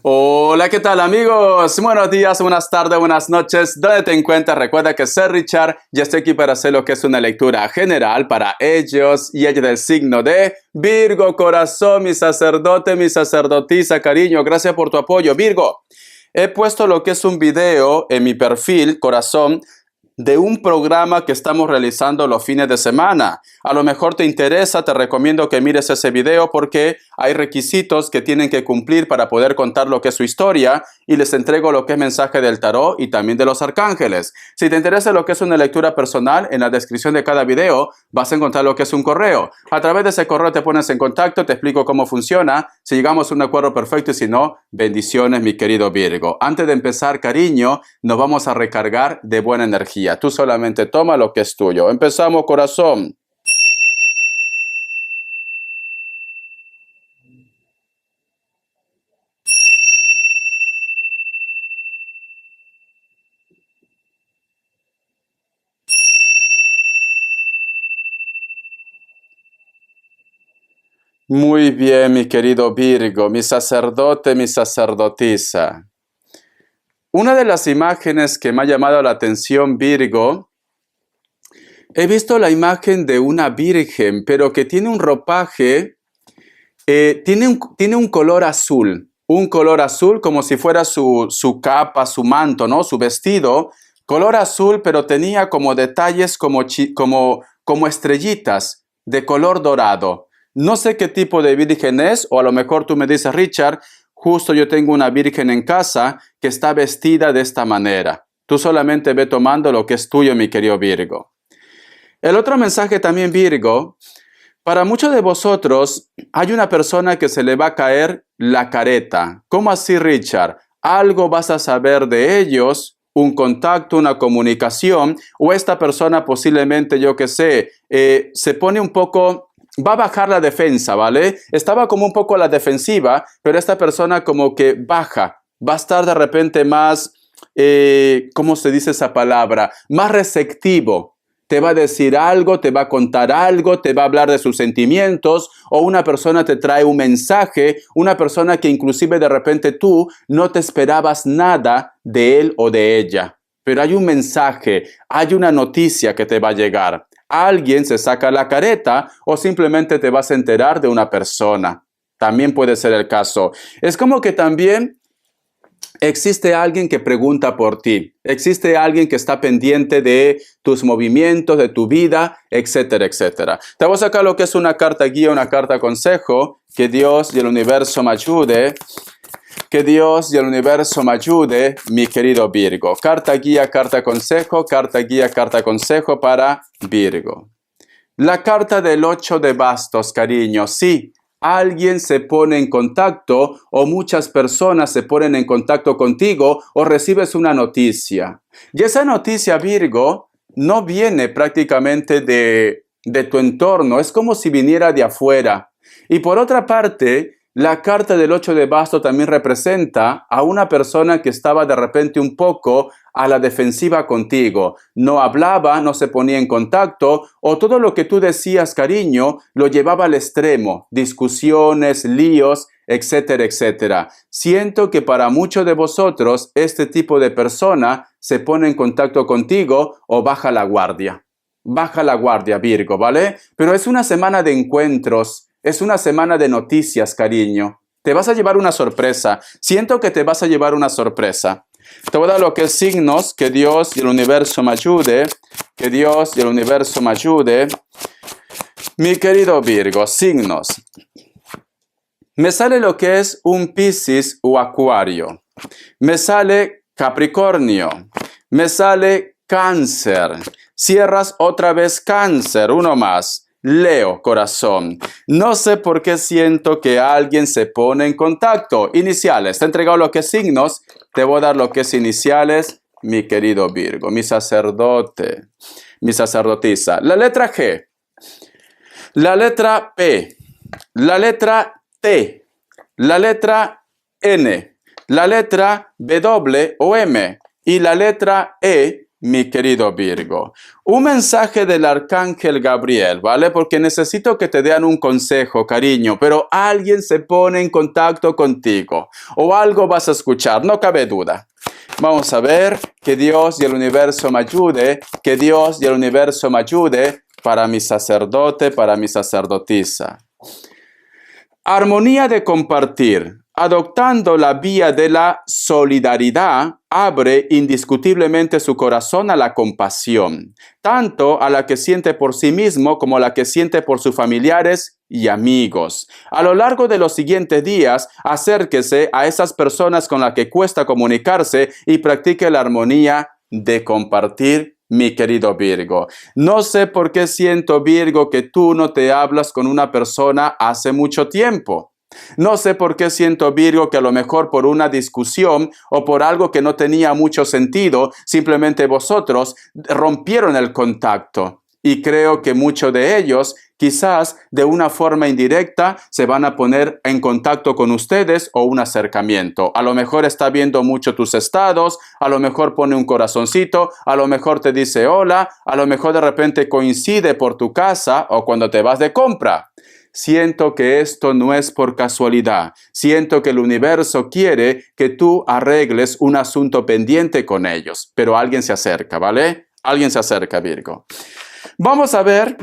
Hola, ¿qué tal amigos? Buenos días, buenas tardes, buenas noches. ¿Dónde te encuentras? Recuerda que soy Richard y estoy aquí para hacer lo que es una lectura general para ellos y ella del signo de Virgo, corazón, mi sacerdote, mi sacerdotisa, cariño. Gracias por tu apoyo, Virgo. He puesto lo que es un video en mi perfil, corazón, de un programa que estamos realizando los fines de semana. A lo mejor te interesa, te recomiendo que mires ese video porque hay requisitos que tienen que cumplir para poder contar lo que es su historia y les entrego lo que es mensaje del tarot y también de los arcángeles. Si te interesa lo que es una lectura personal, en la descripción de cada video vas a encontrar lo que es un correo. A través de ese correo te pones en contacto, te explico cómo funciona, si llegamos a un acuerdo perfecto y si no, bendiciones mi querido Virgo. Antes de empezar, cariño, nos vamos a recargar de buena energía. Tú solamente toma lo que es tuyo. Empezamos, corazón. Muy bien, mi querido Virgo, mi sacerdote, mi sacerdotisa. Una de las imágenes que me ha llamado la atención, Virgo, he visto la imagen de una virgen, pero que tiene un ropaje, tiene un color azul como si fuera su capa, su manto, ¿no? Su vestido, color azul, pero tenía como detalles como estrellitas de color dorado. No sé qué tipo de virgen es, o a lo mejor tú me dices, Richard, justo yo tengo una virgen en casa que está vestida de esta manera. Tú solamente ve tomando lo que es tuyo, mi querido Virgo. El otro mensaje también, Virgo, para muchos de vosotros hay una persona que se le va a caer la careta. ¿Cómo así, Richard? Algo vas a saber de ellos, un contacto, una comunicación, o esta persona posiblemente, yo que sé, se pone un poco, va a bajar la defensa, ¿vale? Estaba como un poco a la defensiva, pero esta persona como que baja, va a estar de repente más, ¿cómo se dice esa palabra? Más receptivo. Te va a decir algo, te va a contar algo, te va a hablar de sus sentimientos, o una persona te trae un mensaje, una persona que inclusive de repente tú no te esperabas nada de él o de ella. Pero hay un mensaje, hay una noticia que te va a llegar. Alguien se saca la careta o simplemente te vas a enterar de una persona. También puede ser el caso. Es como que también existe alguien que pregunta por ti, existe alguien que está pendiente de tus movimientos, de tu vida, etcétera, etcétera. Te voy a sacar lo que es una carta guía, una carta consejo, que Dios y el universo me ayude, que Dios y el universo me ayude, mi querido Virgo. Carta guía, carta consejo, carta guía, carta consejo para Virgo. La carta del 8 de bastos, cariño, sí. Alguien se pone en contacto o muchas personas se ponen en contacto contigo o recibes una noticia. Y esa noticia, Virgo, no viene prácticamente de tu entorno, es como si viniera de afuera. Y por otra parte, la carta del 8 de bastos también representa a una persona que estaba de repente un poco a la defensiva contigo. No hablaba, no se ponía en contacto, o todo lo que tú decías, cariño, lo llevaba al extremo. Discusiones, líos, etcétera, etcétera. Siento que para muchos de vosotros este tipo de persona se pone en contacto contigo o baja la guardia. Baja la guardia, Virgo, ¿vale? Pero es una semana de encuentros. Es una semana de noticias, cariño. Te vas a llevar una sorpresa. Siento que te vas a llevar una sorpresa. Te voy a dar lo que es signos, que Dios y el universo me ayude. Que Dios y el universo me ayude. Mi querido Virgo, signos. Me sale lo que es un Piscis o Acuario. Me sale Capricornio. Me sale Cáncer. Cierras otra vez Cáncer, uno más. Leo, corazón. No sé por qué siento que alguien se pone en contacto. Iniciales. Te he entregado lo que es signos. Te voy a dar lo que es iniciales, mi querido Virgo, mi sacerdote, mi sacerdotisa. La letra G. La letra P. La letra T. La letra N. La letra W o M. Y la letra E mi querido Virgo. Un mensaje del arcángel Gabriel, ¿vale? Porque necesito que te den un consejo, cariño, pero alguien se pone en contacto contigo o algo vas a escuchar, no cabe duda. Vamos a ver, que Dios y el universo me ayude, que Dios y el universo me ayude para mi sacerdote, para mi sacerdotisa. Armonía de compartir. Adoptando la vía de la solidaridad, abre indiscutiblemente su corazón a la compasión, tanto a la que siente por sí mismo como a la que siente por sus familiares y amigos. A lo largo de los siguientes días, acérquese a esas personas con las que cuesta comunicarse y practique la armonía de compartir, mi querido Virgo. No sé por qué siento, Virgo, que tú no te hablas con una persona hace mucho tiempo. No sé por qué siento, Virgo, que a lo mejor por una discusión o por algo que no tenía mucho sentido, simplemente vosotros rompieron el contacto. Y creo que muchos de ellos, quizás de una forma indirecta, se van a poner en contacto con ustedes o un acercamiento. A lo mejor está viendo mucho tus estados, a lo mejor pone un corazoncito, a lo mejor te dice hola, a lo mejor de repente coincide por tu casa o cuando te vas de compra. Siento que esto no es por casualidad. Siento que el universo quiere que tú arregles un asunto pendiente con ellos. Pero alguien se acerca, ¿vale? Alguien se acerca, Virgo. Vamos a ver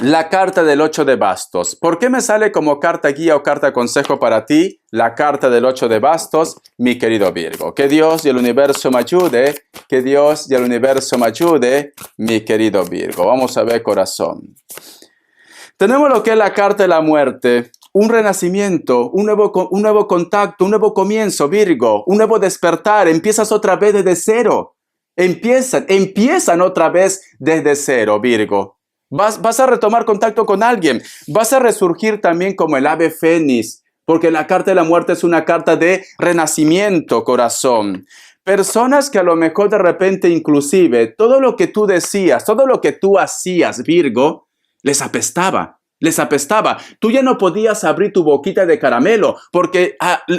la carta del 8 de bastos. ¿Por qué me sale como carta guía o carta consejo para ti la carta del 8 de bastos, mi querido Virgo? Que Dios y el universo me ayude. Que Dios y el universo me ayude, mi querido Virgo. Vamos a ver, corazón. Tenemos lo que es la carta de la muerte, un renacimiento, un nuevo contacto, un nuevo comienzo, Virgo, un nuevo despertar. Empiezas otra vez desde cero. Empiezan otra vez desde cero, Virgo. Vas a retomar contacto con alguien. Vas a resurgir también como el ave fénix, porque la carta de la muerte es una carta de renacimiento, corazón. Personas que a lo mejor de repente inclusive todo lo que tú decías, todo lo que tú hacías, Virgo, les apestaba. Tú ya no podías abrir tu boquita de caramelo porque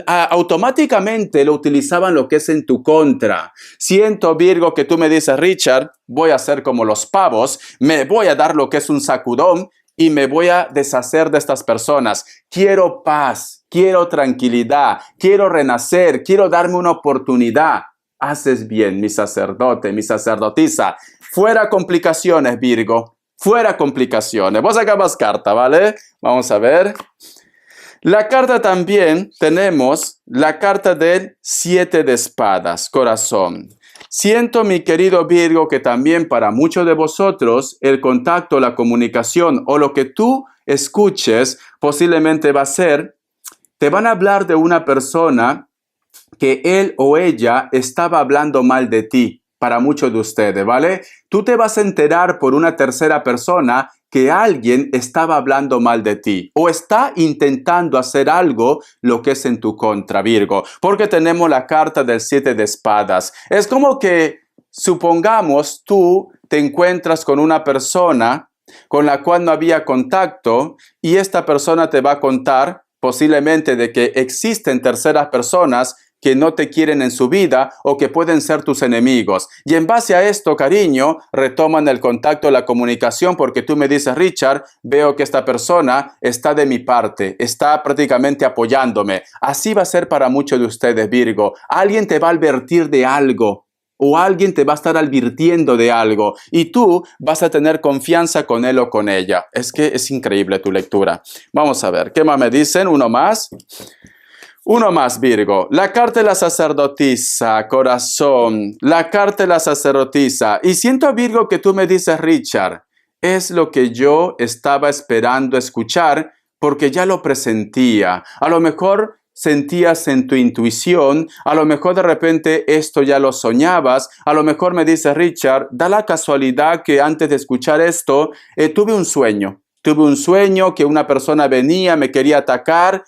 automáticamente lo utilizaban lo que es en tu contra. Siento, Virgo, que tú me dices, Richard, voy a hacer como los pavos, me voy a dar lo que es un sacudón y me voy a deshacer de estas personas. Quiero paz, quiero tranquilidad, quiero renacer, quiero darme una oportunidad. Haces bien, mi sacerdote, mi sacerdotisa. Fuera complicaciones, Virgo. Fuera complicaciones. Vos sacabas carta, ¿vale? Vamos a ver. La carta también tenemos la carta del 7 de espadas, corazón. Siento, mi querido Virgo, que también para muchos de vosotros el contacto, la comunicación o lo que tú escuches posiblemente va a ser, te van a hablar de una persona que él o ella estaba hablando mal de ti. Para muchos de ustedes, ¿vale? Tú te vas a enterar por una tercera persona que alguien estaba hablando mal de ti o está intentando hacer algo lo que es en tu contra, Virgo, porque tenemos la carta del 7 de espadas. Es como que, supongamos, tú te encuentras con una persona con la cual no había contacto y esta persona te va a contar posiblemente de que existen terceras personas que no te quieren en su vida o que pueden ser tus enemigos. Y en base a esto, cariño, retoman el contacto, la comunicación, porque tú me dices, Richard, veo que esta persona está de mi parte, está prácticamente apoyándome. Así va a ser para muchos de ustedes, Virgo. Alguien te va a advertir de algo o alguien te va a estar advirtiendo de algo y tú vas a tener confianza con él o con ella. Es que es increíble tu lectura. Vamos a ver, ¿qué más me dicen? Uno más. Uno más, Virgo. La carta de la sacerdotisa, corazón. La carta de la sacerdotisa. Y siento, Virgo, que tú me dices, Richard, es lo que yo estaba esperando escuchar porque ya lo presentía. A lo mejor sentías en tu intuición, a lo mejor de repente esto ya lo soñabas, a lo mejor me dices, Richard, da la casualidad que antes de escuchar esto, tuve un sueño. Tuve un sueño que una persona venía, me quería atacar.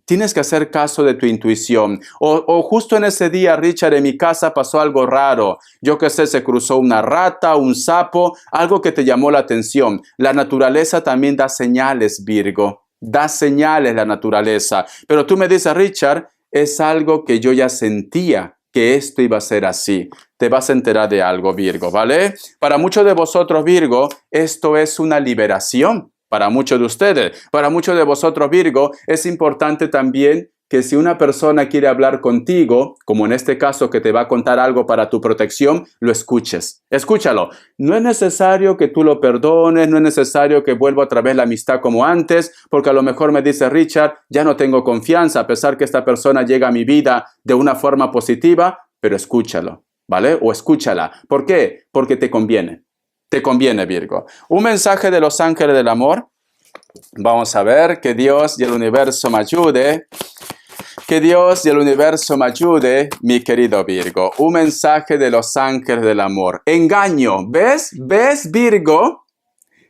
Tienes que hacer caso de tu intuición. O justo en ese día, Richard, en mi casa pasó algo raro. Yo qué sé, se cruzó una rata, un sapo, algo que te llamó la atención. La naturaleza también da señales, Virgo. Da señales la naturaleza. Pero tú me dices, Richard, es algo que yo ya sentía, que esto iba a ser así. te vas a enterar de algo, Virgo, ¿vale? Para muchos de vosotros, Virgo, esto es una liberación. Para muchos de ustedes, para muchos de vosotros, Virgo, es importante también que si una persona quiere hablar contigo, como en este caso que te va a contar algo para tu protección, lo escuches. Escúchalo. No es necesario que tú lo perdones, no es necesario que vuelva otra vez la amistad como antes, porque a lo mejor me dice Richard, ya no tengo confianza, a pesar que esta persona llega a mi vida de una forma positiva, pero escúchalo, ¿vale? O escúchala. ¿Por qué? Porque te conviene. Te conviene, Virgo. Un mensaje de los ángeles del amor. Vamos a ver, que Dios y el universo me ayude. Que Dios y el universo me ayude, mi querido Virgo. Un mensaje de los ángeles del amor. Engaño. ¿Ves? ¿Ves, Virgo?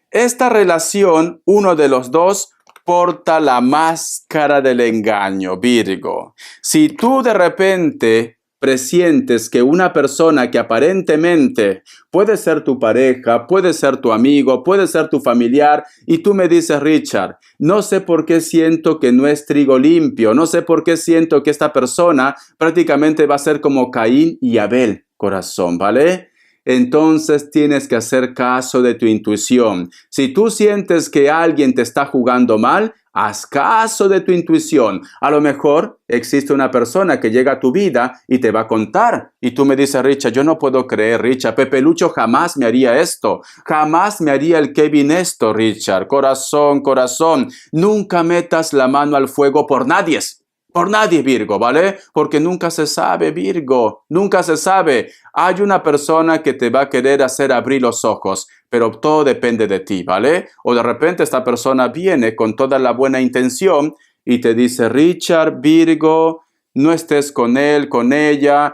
Esta relación, uno de los dos porta la máscara del engaño, Virgo. Si tú de repente presientes que una persona que aparentemente puede ser tu pareja, puede ser tu amigo, puede ser tu familiar, y tú me dices, Richard, no sé por qué siento que no es trigo limpio, no sé por qué siento que esta persona prácticamente va a ser como Caín y Abel, corazón, ¿vale? Entonces tienes que hacer caso de tu intuición. Si tú sientes que alguien te está jugando mal, haz caso de tu intuición. A lo mejor existe una persona que llega a tu vida y te va a contar. Y tú me dices, Richard, yo no puedo creer, Richard. Pepe Lucho jamás me haría esto. Jamás me haría el Kevin esto, Richard. Corazón, corazón. Nunca metas la mano al fuego por nadie. Por nadie, Virgo, ¿vale? Porque nunca se sabe, Virgo. Nunca se sabe. Hay una persona que te va a querer hacer abrir los ojos, pero todo depende de ti, ¿vale? O de repente esta persona viene con toda la buena intención y te dice, Richard, Virgo, no estés con él, con ella,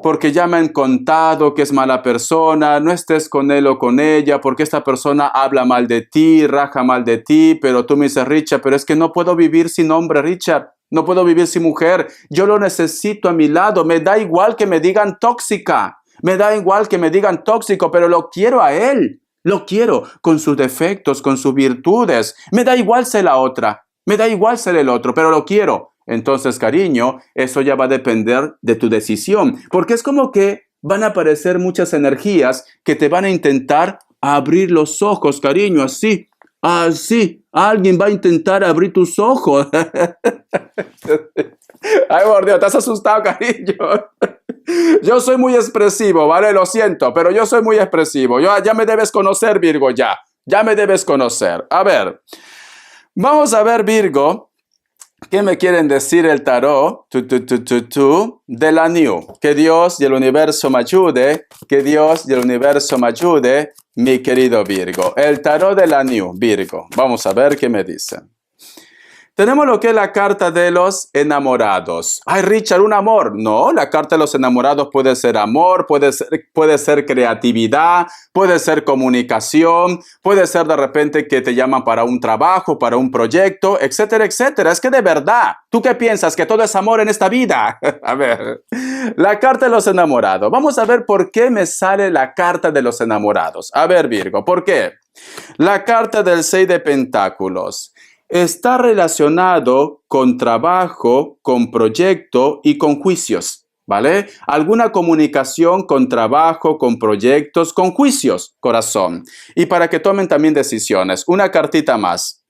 porque ya me han contado que es mala persona, no estés con él o con ella, porque esta persona habla mal de ti, raja mal de ti, pero tú me dices, Richard, pero es que no puedo vivir sin hombre, Richard. No puedo vivir sin mujer. Yo lo necesito a mi lado. Me da igual que me digan tóxica. Me da igual que me digan tóxico, pero lo quiero a él. Lo quiero con sus defectos, con sus virtudes. Me da igual ser la otra. Me da igual ser el otro, pero lo quiero. Entonces, cariño, eso ya va a depender de tu decisión. Porque es como que van a aparecer muchas energías que te van a intentar abrir los ojos, cariño, así. Así, alguien va a intentar abrir tus ojos. Ay, por Dios, te has asustado, cariño. Yo soy muy expresivo, ¿vale? Lo siento, pero yo soy muy expresivo. Ya me debes conocer, Virgo, ya. Ya me debes conocer. A ver, vamos a ver, Virgo, ¿qué me quieren decir el tarot? De la New. Que Dios y el universo me ayude. Que Dios y el universo me ayude, mi querido Virgo. El tarot de la New, Virgo. Vamos a ver qué me dicen. Tenemos lo que es la carta de los enamorados. Ay, Richard, un amor. No, la carta de los enamorados puede ser amor, puede ser creatividad, puede ser comunicación, puede ser de repente que te llaman para un trabajo, para un proyecto, etcétera, etcétera. Es que de verdad, ¿tú qué piensas? ¿Que todo es amor en esta vida? A ver, la carta de los enamorados. Vamos a ver por qué me sale la carta de los enamorados. A ver, Virgo, ¿por qué? La carta del 6 de Pentáculos. Está relacionado con trabajo, con proyecto y con juicios, ¿vale? Alguna comunicación con trabajo, con proyectos, con juicios, corazón. Y para que tomen también decisiones. Una cartita más.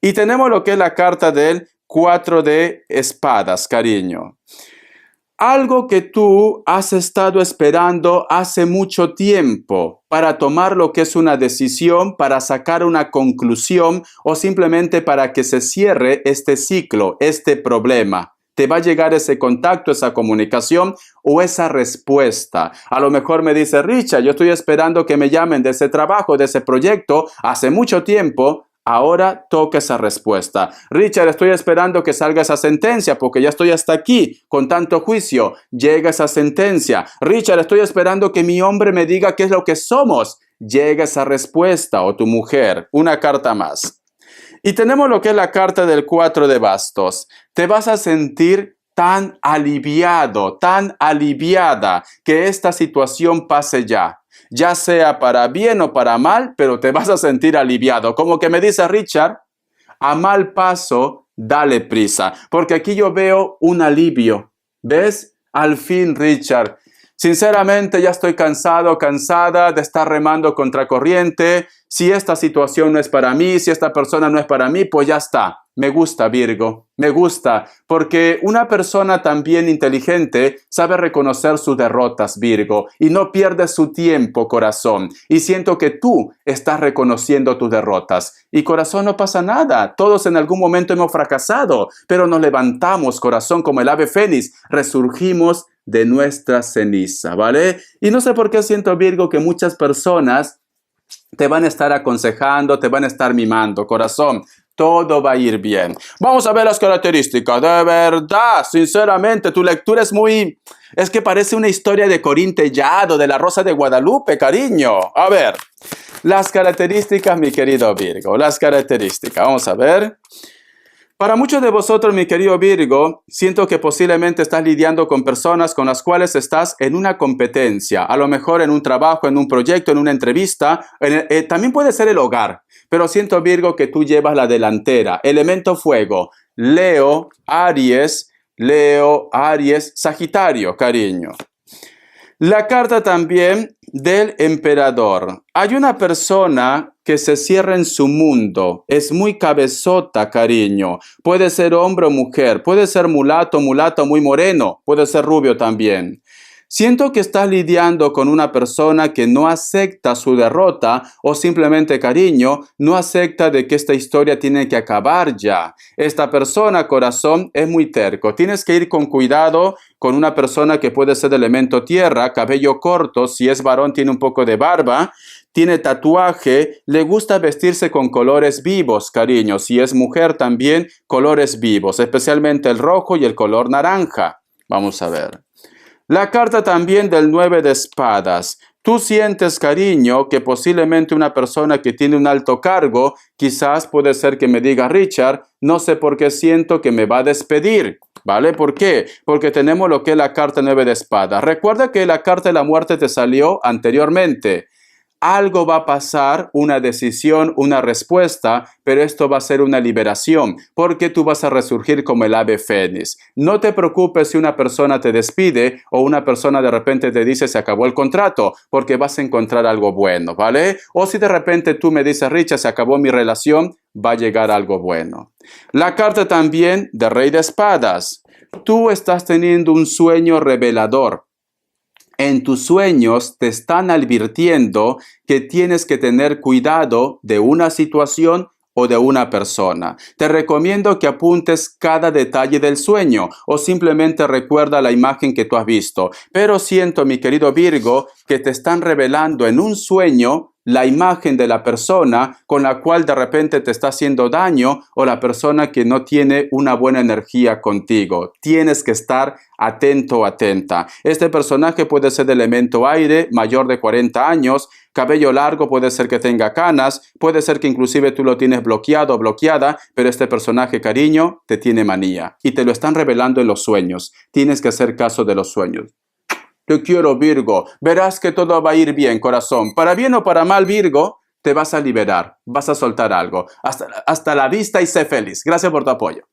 Y tenemos lo que es la carta del 4 de espadas, cariño. Algo que tú has estado esperando hace mucho tiempo para tomar lo que es una decisión, para sacar una conclusión o simplemente para que se cierre este ciclo, este problema. Te va a llegar ese contacto, esa comunicación o esa respuesta. A lo mejor me dice, Richard, yo estoy esperando que me llamen de ese trabajo, de ese proyecto hace mucho tiempo. Ahora toca esa respuesta. Richard, estoy esperando que salga esa sentencia porque ya estoy hasta aquí con tanto juicio. Llega esa sentencia. Richard, estoy esperando que mi hombre me diga qué es lo que somos. Llega esa respuesta o tu mujer. Una carta más. Y tenemos lo que es la carta del 4 de bastos. Te vas a sentir tan aliviado, tan aliviada que esta situación pase ya. Ya sea para bien o para mal, pero te vas a sentir aliviado. Como que me dice Richard, a mal paso, dale prisa. Porque aquí yo veo un alivio. ¿Ves? Al fin, Richard, Sinceramente, ya estoy cansado, cansada de estar remando contra corriente. Si esta situación no es para mí, si esta persona no es para mí, pues ya está. Me gusta, Virgo, me gusta, porque una persona también inteligente sabe reconocer sus derrotas, Virgo, y no pierde su tiempo, corazón. Y siento que tú estás reconociendo tus derrotas. Y corazón, no pasa nada. Todos en algún momento hemos fracasado, pero nos levantamos, corazón, como el ave fénix, resurgimos de nuestra ceniza, ¿vale? Y no sé por qué siento, Virgo, que muchas personas te van a estar aconsejando, te van a estar mimando, corazón. Todo va a ir bien. Vamos a ver las características. De verdad, sinceramente, tu lectura es muy... Es que parece una historia de Corín Tellado, de la Rosa de Guadalupe, cariño. A ver, las características, mi querido Virgo, las características. Vamos a ver. Para muchos de vosotros, mi querido Virgo, siento que posiblemente estás lidiando con personas con las cuales estás en una competencia, a lo mejor en un trabajo, en un proyecto, en una entrevista, también puede ser el hogar, pero siento, Virgo, que tú llevas la delantera. Elemento fuego, Leo, Aries, Sagitario, cariño. La carta también del emperador. Hay una persona que se cierra en su mundo. Es muy cabezota, cariño. Puede ser hombre o mujer. Puede ser mulato, mulato muy moreno. Puede ser rubio también. Siento que estás lidiando con una persona que no acepta su derrota o simplemente, cariño, no acepta de que esta historia tiene que acabar ya. Esta persona, corazón, es muy terco. Tienes que ir con cuidado con una persona que puede ser de elemento tierra, cabello corto, si es varón tiene un poco de barba, tiene tatuaje, le gusta vestirse con colores vivos, cariño. Si es mujer también, colores vivos, especialmente el rojo y el color naranja. Vamos a ver. La carta también del 9 de espadas. Tú sientes, cariño, que posiblemente una persona que tiene un alto cargo, quizás puede ser que me diga, Richard, no sé por qué siento que me va a despedir. ¿Vale? ¿Por qué? Porque tenemos lo que es la carta 9 de espadas. Recuerda que la carta de la muerte te salió anteriormente. Algo va a pasar, una decisión, una respuesta, pero esto va a ser una liberación, porque tú vas a resurgir como el ave fénix. No te preocupes si una persona te despide o una persona de repente te dice se acabó el contrato, porque vas a encontrar algo bueno, ¿vale? O si de repente tú me dices, Richard, se acabó mi relación, va a llegar algo bueno. La carta también de Rey de Espadas. Tú estás teniendo un sueño revelador. En tus sueños te están advirtiendo que tienes que tener cuidado de una situación o de una persona. Te recomiendo que apuntes cada detalle del sueño o simplemente recuerda la imagen que tú has visto. Pero siento, mi querido Virgo, que te están revelando en un sueño la imagen de la persona con la cual de repente te está haciendo daño o la persona que no tiene una buena energía contigo. Tienes que estar atento o atenta. Este personaje puede ser de elemento aire, mayor de 40 años, cabello largo, puede ser que tenga canas, puede ser que inclusive tú lo tienes bloqueado o bloqueada, pero este personaje, cariño, te tiene manía y te lo están revelando en los sueños. Tienes que hacer caso de los sueños. Te quiero, Virgo. Verás que todo va a ir bien, corazón. Para bien o para mal, Virgo, te vas a liberar. Vas a soltar algo. Hasta la vista y sé feliz. Gracias por tu apoyo.